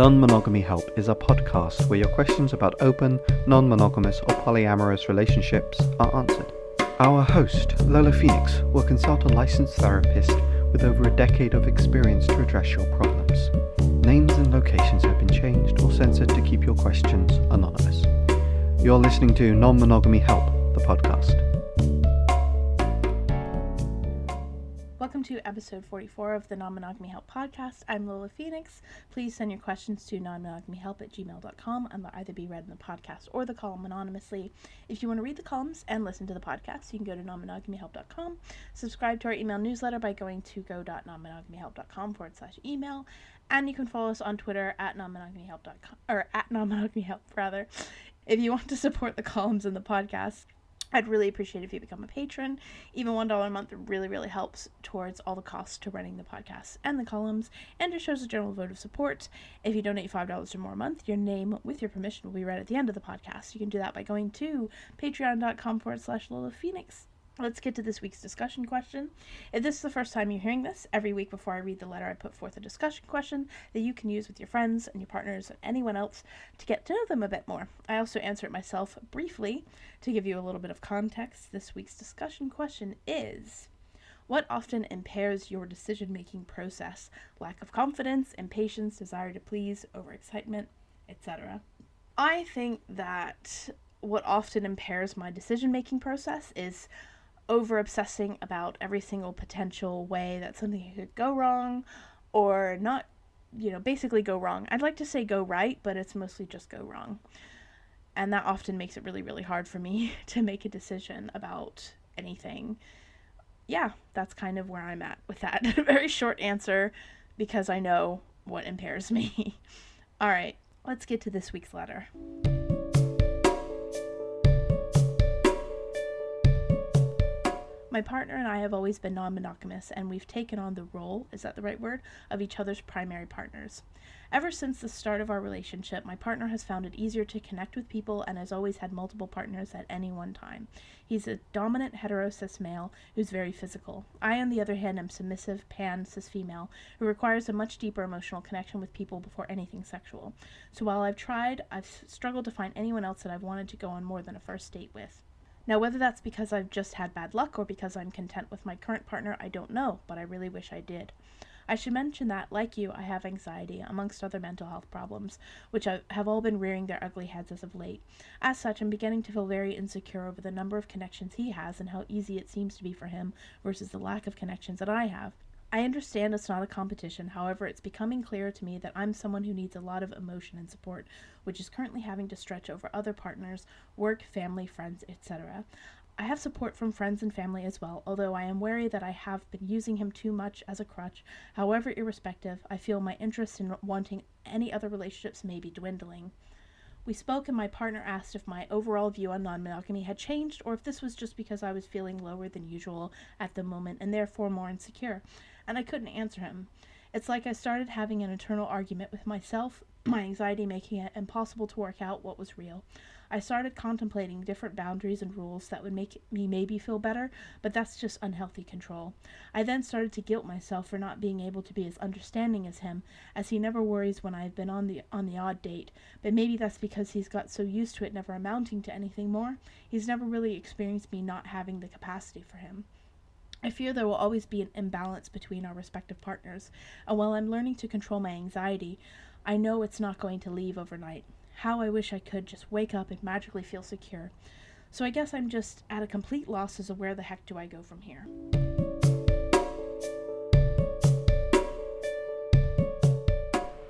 Non-Monogamy Help is a podcast where your questions about open, non-monogamous or polyamorous relationships are answered. Our host, Lola Phoenix, will consult a licensed therapist with over a decade of experience to address your problems. Names and locations have been changed or censored to keep your questions anonymous. You're listening to Non-Monogamy Help, the podcast. Welcome to episode 44 of the Non-Monogamy Help podcast. I'm Lola Phoenix. Please send your questions to nonmonogamyhelp@gmail.com and they'll either be read in the podcast or the column anonymously. If you want to read the columns and listen to the podcast, you can go to nonmonogamyhelp.com. Subscribe to our email newsletter by going to go.nonmonogamyhelp.com/email. And you can follow us on Twitter at nonmonogamyhelp.com, or at nonmonogamyhelp rather. If you want to support the columns and the podcast, I'd really appreciate if you become a patron. Even $1 a month really helps towards all the costs to running the podcast and the columns, and it shows a general vote of support. If you donate $5 or more a month, your name, with your permission, will be read at the end of the podcast. You can do that by going to patreon.com/Lola Phoenix. Let's get to this week's discussion question. If this is the first time you're hearing this, every week before I read the letter, I put forth a discussion question that you can use with your friends and your partners and anyone else to get to know them a bit more. I also answer it myself briefly to give you a little bit of context. This week's discussion question is: what often impairs your decision-making process? Lack of confidence, impatience, desire to please, overexcitement, etc. I think that what often impairs my decision-making process is over-obsessing about every single potential way that something could go wrong or not, basically go wrong. I'd like to say go right, but it's mostly just go wrong. And that often makes it really hard for me to make a decision about anything. Yeah, that's kind of where I'm at with that. Very short answer because I know what impairs me. All right, let's get to this week's letter. My partner and I have always been non-monogamous, and we've taken on the role, is that the right word, of each other's primary partners. Ever since the start of our relationship, my partner has found it easier to connect with people and has always had multiple partners at any one time. He's a dominant hetero-cis male who's very physical. I, on the other hand, am submissive pan-cis female who requires a much deeper emotional connection with people before anything sexual. So while I've tried, I've struggled to find anyone else that I've wanted to go on more than a first date with. Now, whether that's because I've just had bad luck or because I'm content with my current partner, I don't know, but I really wish I did. I should mention that, like you, I have anxiety, amongst other mental health problems, which have all been rearing their ugly heads as of late. As such, I'm beginning to feel very insecure over the number of connections he has and how easy it seems to be for him versus the lack of connections that I have. I understand it's not a competition, however, it's becoming clearer to me that I'm someone who needs a lot of emotion and support, which is currently having to stretch over other partners, work, family, friends, etc. I have support from friends and family as well, although I am wary that I have been using him too much as a crutch. However, irrespective, I feel my interest in wanting any other relationships may be dwindling. We spoke and my partner asked if my overall view on non-monogamy had changed or if this was just because I was feeling lower than usual at the moment and therefore more insecure, and I couldn't answer him. It's like I started having an internal argument with myself, my anxiety making it impossible to work out what was real. I started contemplating different boundaries and rules that would make me maybe feel better, but that's just unhealthy control. I then started to guilt myself for not being able to be as understanding as him, as he never worries when I've been on the odd date, but maybe that's because he's got so used to it never amounting to anything more. He's never really experienced me not having the capacity for him. I fear there will always be an imbalance between our respective partners, and while I'm learning to control my anxiety, I know it's not going to leave overnight. How I wish I could just wake up and magically feel secure. So I guess I'm just at a complete loss as to where the heck do I go from here.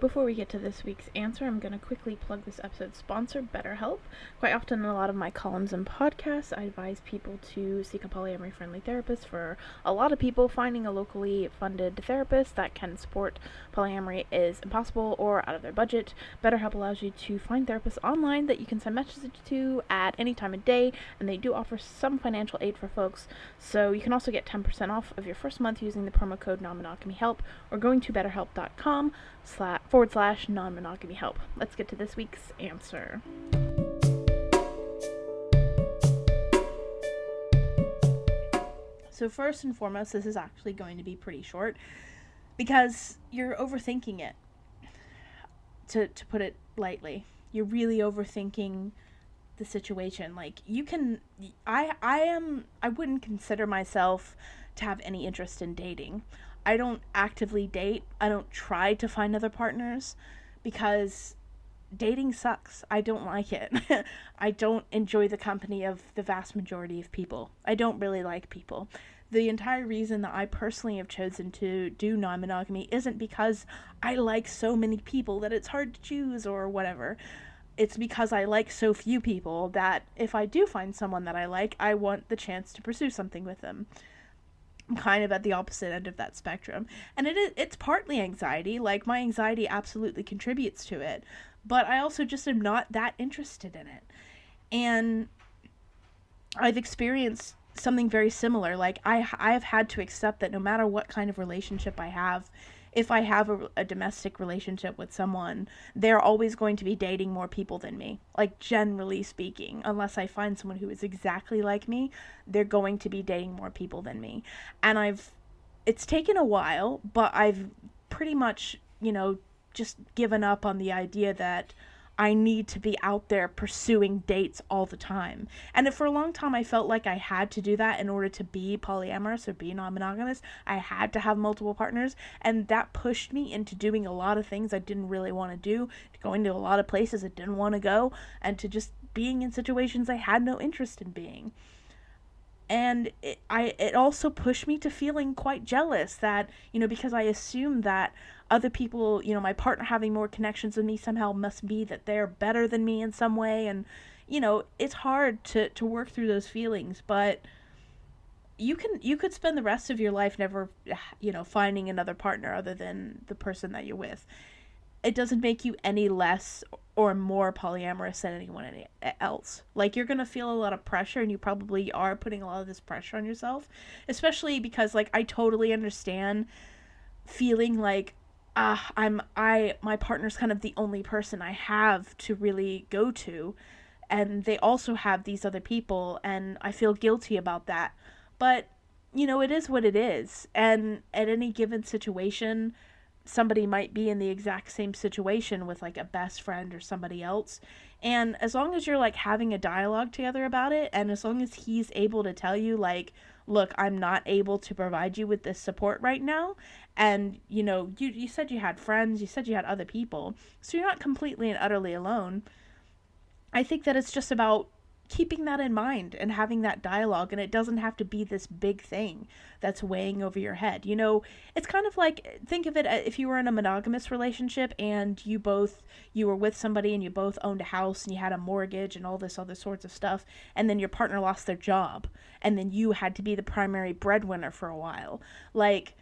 Before we get to this week's answer, I'm going to quickly plug this episode's sponsor, BetterHelp. Quite often in a lot of my columns and podcasts, I advise people to seek a polyamory-friendly therapist. For a lot of people, finding a locally funded therapist that can support polyamory is impossible or out of their budget. BetterHelp allows you to find therapists online that you can send messages to at any time of day, and they do offer some financial aid for folks. So you can also get 10% off of your first month using the promo code Non-Monogamy or going to betterhelp.com/non-monogamy help. Let's get to this week's answer. So first and foremost, this is actually going to be pretty short because you're overthinking it. to put it lightly. You're really overthinking the situation. Like, you can, I wouldn't consider myself to have any interest in dating. I don't actively date. I don't try to find other partners because dating sucks. I don't like it. I don't enjoy the company of the vast majority of people. I don't really like people. The entire reason that I personally have chosen to do non-monogamy isn't because I like so many people that it's hard to choose or whatever. It's because I like so few people that if I do find someone that I like, I want the chance to pursue something with them. I'm kind of at the opposite end of that spectrum. And it's partly anxiety. Like, my anxiety absolutely contributes to it. But I also just am not that interested in it. And I've experienced something very similar. Like, I have had to accept that no matter what kind of relationship I have, if I have a domestic relationship with someone, they're always going to be dating more people than me. Like, generally speaking, unless I find someone who is exactly like me, they're going to be dating more people than me. And it's taken a while, but I've pretty much, just given up on the idea that I need to be out there pursuing dates all the time. And if for a long time I felt like I had to do that in order to be polyamorous or be non-monogamous, I had to have multiple partners, and that pushed me into doing a lot of things I didn't really want to do, to going to a lot of places I didn't want to go, and to just being in situations I had no interest in being. And it also pushed me to feeling quite jealous that, because I assumed that other people, my partner having more connections with me somehow must be that they're better than me in some way. And, it's hard to work through those feelings, but you could spend the rest of your life never, finding another partner other than the person that you're with. It doesn't make you any less or more polyamorous than anyone else. Like, you're going to feel a lot of pressure, and you probably are putting a lot of this pressure on yourself, especially because, like, I totally understand feeling like, my partner's kind of the only person I have to really go to, and they also have these other people, and I feel guilty about that. But, it is what it is, and at any given situation, somebody might be in the exact same situation with, like, a best friend or somebody else. And as long as you're, like, having a dialogue together about it, and as long as he's able to tell you, like, look, I'm not able to provide you with this support right now, and, you said you had friends, you said you had other people, so you're not completely and utterly alone. I think that it's just about keeping that in mind and having that dialogue, and it doesn't have to be this big thing that's weighing over your head. It's kind of like, think of it if you were in a monogamous relationship and you were with somebody and you both owned a house and you had a mortgage and all this other sorts of stuff, and then your partner lost their job, and then you had to be the primary breadwinner for a while. Like,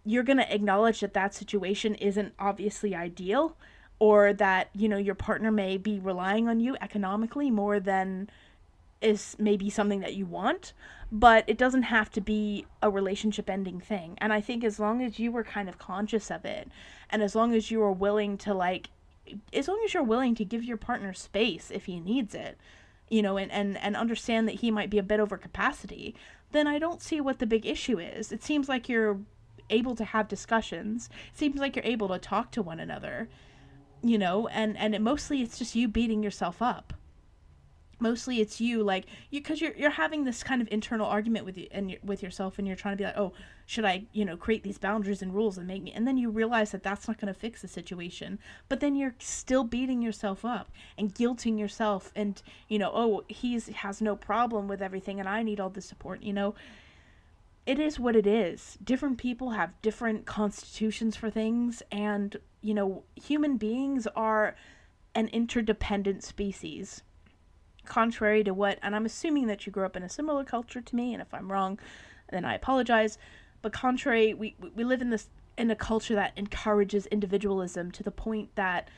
you're going to acknowledge that situation isn't obviously ideal, or that, your partner may be relying on you economically more than is maybe something that you want, but it doesn't have to be a relationship ending thing. And I think as long as you were kind of conscious of it, and as long as you are willing to as long as you're willing to give your partner space if he needs it, and understand that he might be a bit over capacity, then I don't see what the big issue is. It seems like you're able to have discussions. It seems like you're able to talk to one another, and mostly it's just you beating yourself up. Mostly it's you, because you're having this kind of internal argument with you and with yourself, and you're trying to be like, oh, should I, create these boundaries and rules and and then you realize that that's not going to fix the situation, but then you're still beating yourself up and guilting yourself, and, oh, he has no problem with everything and I need all the support. It is what it is. Different people have different constitutions for things, and, human beings are an interdependent species. Contrary to what, and I'm assuming that you grew up in a similar culture to me, and if I'm wrong, then I apologize, but we live in a culture that encourages individualism to the point that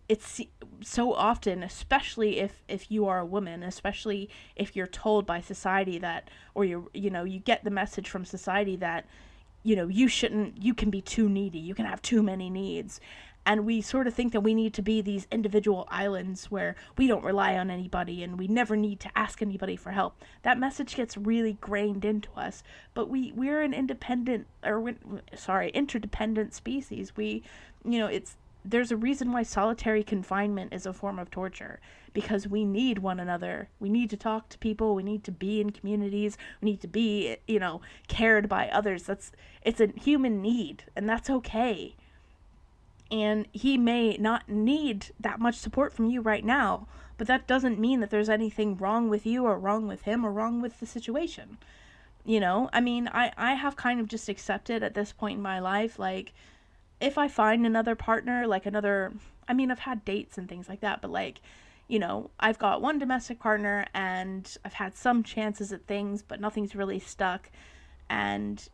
it's so often, especially if you are a woman, especially if you're told by society that, or you get the message from society that, you can be too needy, you can have too many needs. And we sort of think that we need to be these individual islands where we don't rely on anybody and we never need to ask anybody for help. That message gets really grained into us. But we're an interdependent species. It's there's a reason why solitary confinement is a form of torture, because we need one another. We need to talk to people. We need to be in communities. We need to be, cared by others. It's a human need, and that's okay. And he may not need that much support from you right now, but that doesn't mean that there's anything wrong with you or wrong with him or wrong with the situation. I have kind of just accepted at this point in my life, like, if I find another partner, like I've had dates and things like that, but I've got one domestic partner and I've had some chances at things, but nothing's really stuck. And,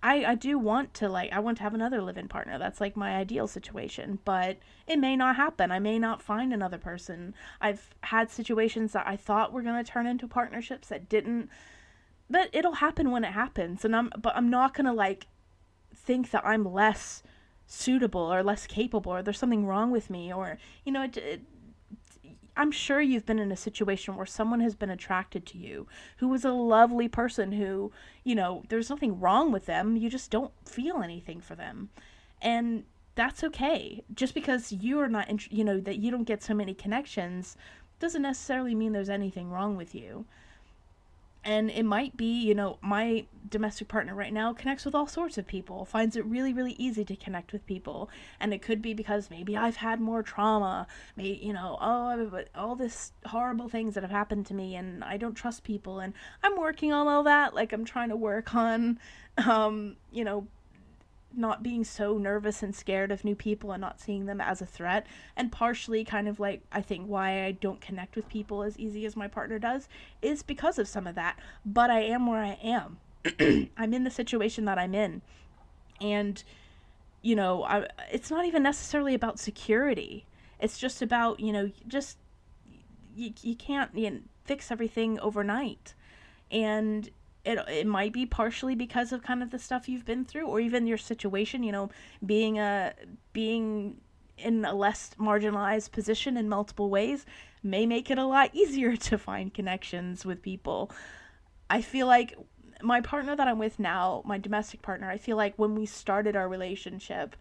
I do want to, I want to have another live-in partner. That's like my ideal situation, but it may not happen. I may not find another person. I've had situations that I thought were going to turn into partnerships that didn't, but it'll happen when it happens. But I'm not going to think that I'm less suitable or less capable or there's something wrong with me, or I'm sure you've been in a situation where someone has been attracted to you who was a lovely person who, there's nothing wrong with them, you just don't feel anything for them. And that's okay. Just because you are not that you don't get so many connections doesn't necessarily mean there's anything wrong with you. And it might be, my domestic partner right now connects with all sorts of people, finds it really, really easy to connect with people. And it could be because maybe I've had more trauma, maybe, all this horrible things that have happened to me and I don't trust people. And I'm working on all that. I'm trying to work on, not being so nervous and scared of new people and not seeing them as a threat. And partially kind of I think why I don't connect with people as easy as my partner does is because of some of that. But I am where I am. I'm in the situation that I'm in. And, it's not even necessarily about security. It's just about, you can't fix everything overnight. And it might be partially because of kind of the stuff you've been through, or even your situation, being in a less marginalized position in multiple ways may make it a lot easier to find connections with people. I feel like my partner that I'm with now, my domestic partner, I feel like when we started our relationship,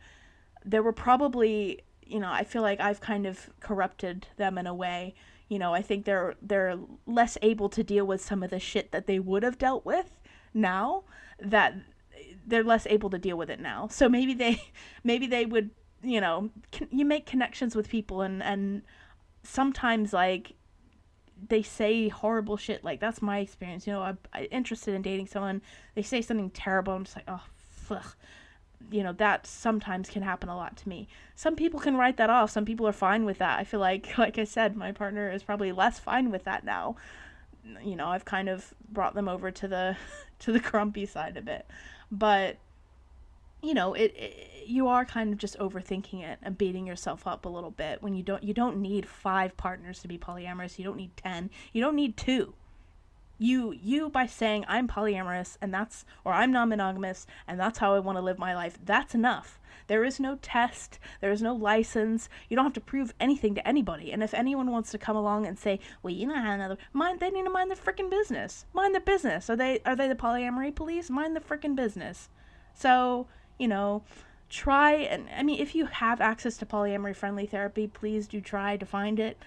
there were probably, I feel like I've kind of corrupted them in a way. I think they're less able to deal with some of the shit that they would have dealt with now, that they're less able to deal with it now. So maybe they would, you make connections with people and sometimes they say horrible shit. That's my experience. I'm interested in dating someone, they say something terrible. I'm just like, oh, fuck. That sometimes can happen a lot to me. Some people can write that off. Some people are fine with that. I feel like I said, my partner is probably less fine with that now. I've kind of brought them over to the grumpy side of it. But, you are kind of just overthinking it and beating yourself up a little bit when you don't need 5 partners to be polyamorous. You don't need 10. You don't need 2. You by saying I'm polyamorous or I'm non-monogamous and that's how I want to live my life, that's enough. There is no test, there is no license, you don't have to prove anything to anybody. And if anyone wants to come along and say, well, they need to mind their freaking business. Mind their business. Are they the polyamory police? Mind the freaking business. So, try, and if you have access to polyamory friendly therapy, please do try to find it.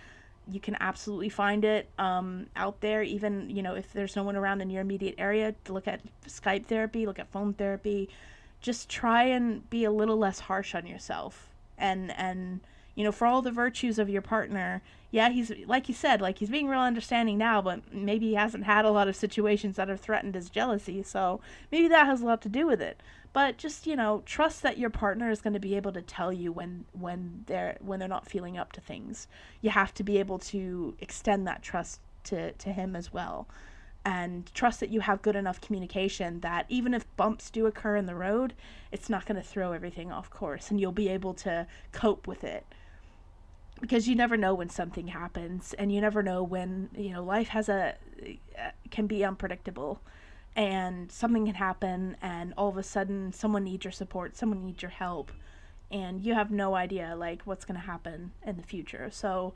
You can absolutely find it out there, even, if there's no one around in your immediate area. To look at Skype therapy, look at phone therapy. Just try and be a little less harsh on yourself. And for all the virtues of your partner, yeah, he's, like you said, he's being real understanding now, but maybe he hasn't had a lot of situations that have threatened his jealousy, so maybe that has a lot to do with it. But just, trust that your partner is going to be able to tell you when they're not feeling up to things. You have to be able to extend that trust to him as well. And trust that you have good enough communication that even if bumps do occur in the road, it's not going to throw everything off course, and you'll be able to cope with it. Because you never know when something happens, and you never know when, life can be unpredictable. And something can happen, and all of a sudden someone needs your support, someone needs your help, and you have no idea what's going to happen in the future. So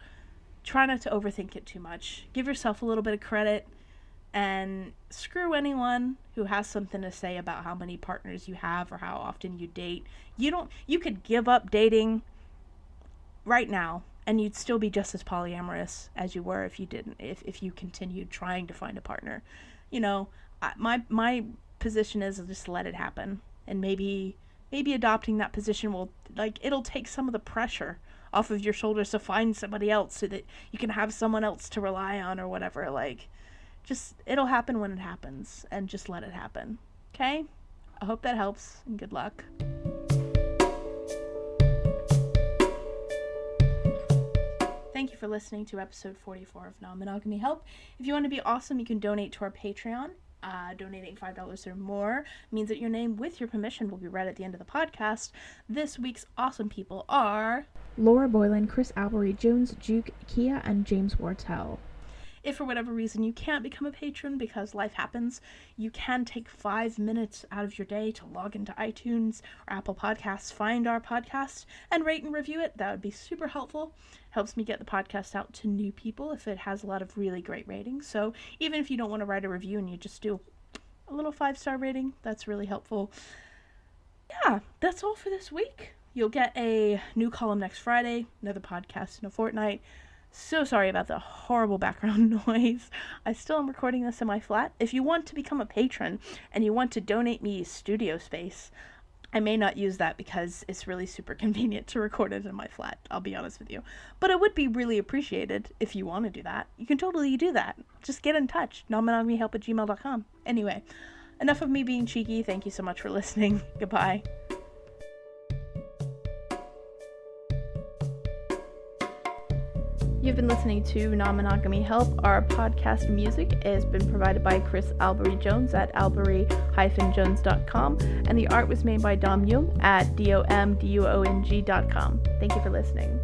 try not to overthink it too much. Give yourself a little bit of credit, And screw anyone who has something to say about how many partners you have or how often you date. You could give up dating right now and you'd still be just as polyamorous as you were if you continued trying to find a partner. My position is just let it happen, and maybe adopting that position will, it'll take some of the pressure off of your shoulders to find somebody else so that you can have someone else to rely on or whatever. Just it'll happen when it happens, and just let it happen. Okay? I hope that helps, and good luck. Thank you for listening to episode 44 of Non-Monogamy Help. If you want to be awesome, you can donate to our Patreon. Donating $5 or more means that your name, with your permission, will be read at the end of the podcast. This week's awesome people are Laura Boylan, Chris Albery, Jones Juke, Kia, and James Wartell. If for whatever reason you can't become a patron because life happens, you can take 5 minutes out of your day to log into iTunes or Apple Podcasts, find our podcast, and rate and review it. That would be super helpful. Helps me get the podcast out to new people if it has a lot of really great ratings. So even if you don't want to write a review and you just do a little 5-star rating, that's really helpful. Yeah, that's all for this week. You'll get a new column next Friday, another podcast in a fortnight. So sorry about the horrible background noise. I still am recording this in my flat. If you want to become a patron and you want to donate me studio space, I may not use that because it's really super convenient to record it in my flat, I'll be honest with you. But it would be really appreciated if you want to do that. You can totally do that. Just get in touch. nonmonogamyhelp@gmail.com. Anyway, enough of me being cheeky. Thank you so much for listening. Goodbye. You've been listening to Non-Monogamy Help. Our podcast music has been provided by Chris Albery Jones at albery-jones.com, and the art was made by Dom Jung at domduong.com. Thank you for listening.